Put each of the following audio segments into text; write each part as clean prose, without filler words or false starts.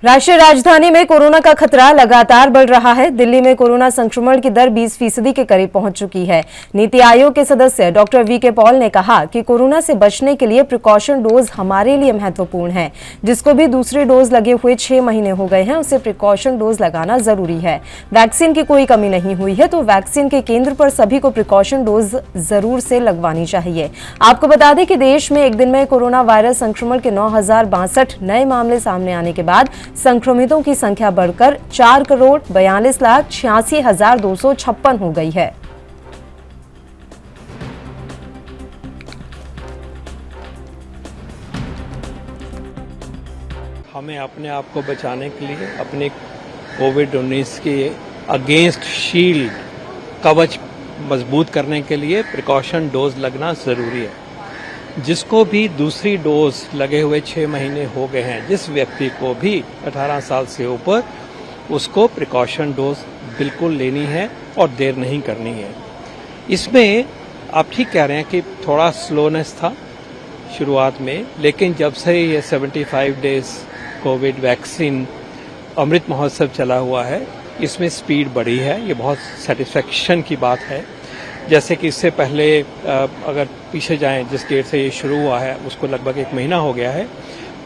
राष्ट्रीय राजधानी में कोरोना का खतरा लगातार बढ़ रहा है। दिल्ली में कोरोना संक्रमण की दर 20% के करीब पहुंच चुकी है। नीति आयोग के सदस्य डॉक्टर वीके पॉल ने कहा कि कोरोना से बचने के लिए प्रिकॉशन डोज हमारे लिए महत्वपूर्ण है। जिसको भी दूसरी डोज लगे हुए 6 महीने हो गए हैं, उसे प्रिकॉशन डोज लगाना जरूरी है। वैक्सीन की कोई कमी नहीं हुई है, तो वैक्सीन के केंद्र पर सभी को प्रिकॉशन डोज जरूर से लगवानी चाहिए। आपको बता दें कि देश में एक दिन में कोरोना वायरस संक्रमण के 9,062 नए मामले सामने आने के बाद संक्रमितों की संख्या बढ़कर 4,42,86,256 हो गई है। हमें अपने आप को बचाने के लिए अपने कोविड-19 के अगेंस्ट शील्ड कवच मजबूत करने के लिए प्रिकॉशन डोज लगना जरूरी है। जिसको भी दूसरी डोज लगे हुए 6 महीने हो गए हैं, जिस व्यक्ति को भी 18 साल से ऊपर, उसको प्रिकॉशन डोज बिल्कुल लेनी है और देर नहीं करनी है। इसमें आप ठीक कह रहे हैं कि थोड़ा स्लोनेस था शुरुआत में, लेकिन जब से ये 75 days Covid vaccine Amrit Mahotsav चला हुआ है, इसमें स्पीड बढ़ी है। ये बहुत सेटिस्फेक्शन की बात है। जैसे कि इससे पहले अगर पीछे जाएं, जिस डेट से ये शुरू हुआ है उसको लगभग 1 महीना हो गया है,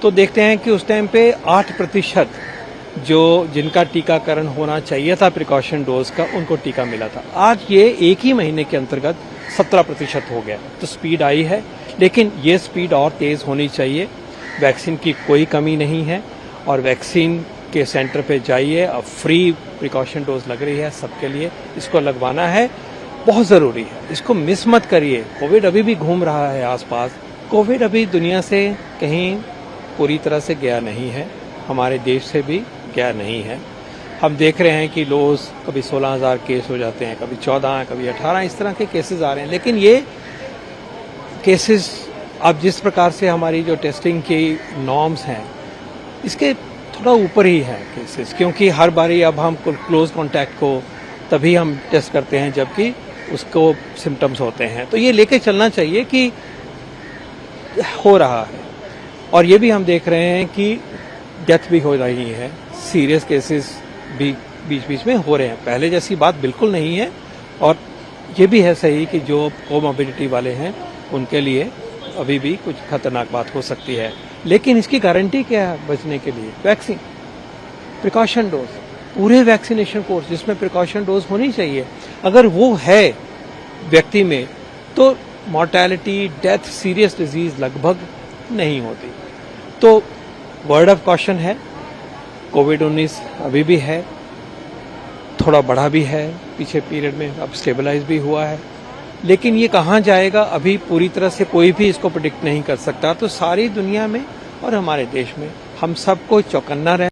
तो देखते हैं कि उस टाइम पे 8% जो जिनका टीकाकरण होना चाहिए था प्रिकॉशन डोज का, उनको टीका मिला था। आज ये 1 ही महीने के अंतर्गत 17% हो गया। तो स्पीड आई है, लेकिन ये स्पीड और तेज होनी चाहिए। वैक्सीन की कोई कमी नहीं है और वैक्सीन के सेंटर पे जाइए। अब फ्री प्रिकॉशन डोज लग रही है सबके लिए, इसको लगवाना है, बहुत जरूरी है। इसको मिस मत करिए। कोविड अभी भी घूम रहा है आसपास। कोविड अभी दुनिया से कहीं पूरी तरह से गया नहीं है, हमारे देश से भी गया नहीं है। हम देख रहे हैं कि रोज कभी 16,000 केस हो जाते हैं, कभी 14, कभी 18, इस तरह के केसेस आ रहे हैं। लेकिन ये केसेस अब जिस प्रकार से हमारी जो टेस्टिंग की नॉर्म्स हैं, इसके थोड़ा ऊपर ही है केसेस, क्योंकि हर बारी अब हम क्लोज कॉन्टैक्ट को तभी हम टेस्ट करते हैं जबकि उसको सिम्टम्स होते हैं। तो ये लेके चलना चाहिए कि हो रहा है। और ये भी हम देख रहे हैं कि डेथ भी हो रही है, सीरियस केसेस भी बीच बीच में हो रहे हैं। पहले जैसी बात बिल्कुल नहीं है। और ये भी है सही कि जो कोमॉर्बिडिटी वाले हैं उनके लिए अभी भी कुछ खतरनाक बात हो सकती है। लेकिन इसकी गारंटी क्या है बचने के लिए? वैक्सीन, प्रिकॉशन डोज, पूरे वैक्सीनेशन कोर्स जिसमें प्रिकॉशन डोज होनी चाहिए। अगर वो है व्यक्ति में, तो मॉर्टेलिटी, डेथ, सीरियस डिजीज लगभग नहीं होती। तो वर्ड ऑफ कॉशन है, कोविड-19 अभी भी है, थोड़ा बढ़ा भी है पीछे पीरियड में, अब स्टेबलाइज भी हुआ है। लेकिन ये कहाँ जाएगा अभी पूरी तरह से कोई भी इसको प्रेडिक्ट नहीं कर सकता। तो सारी दुनिया में और हमारे देश में हम सबको चौकन्ना रहे।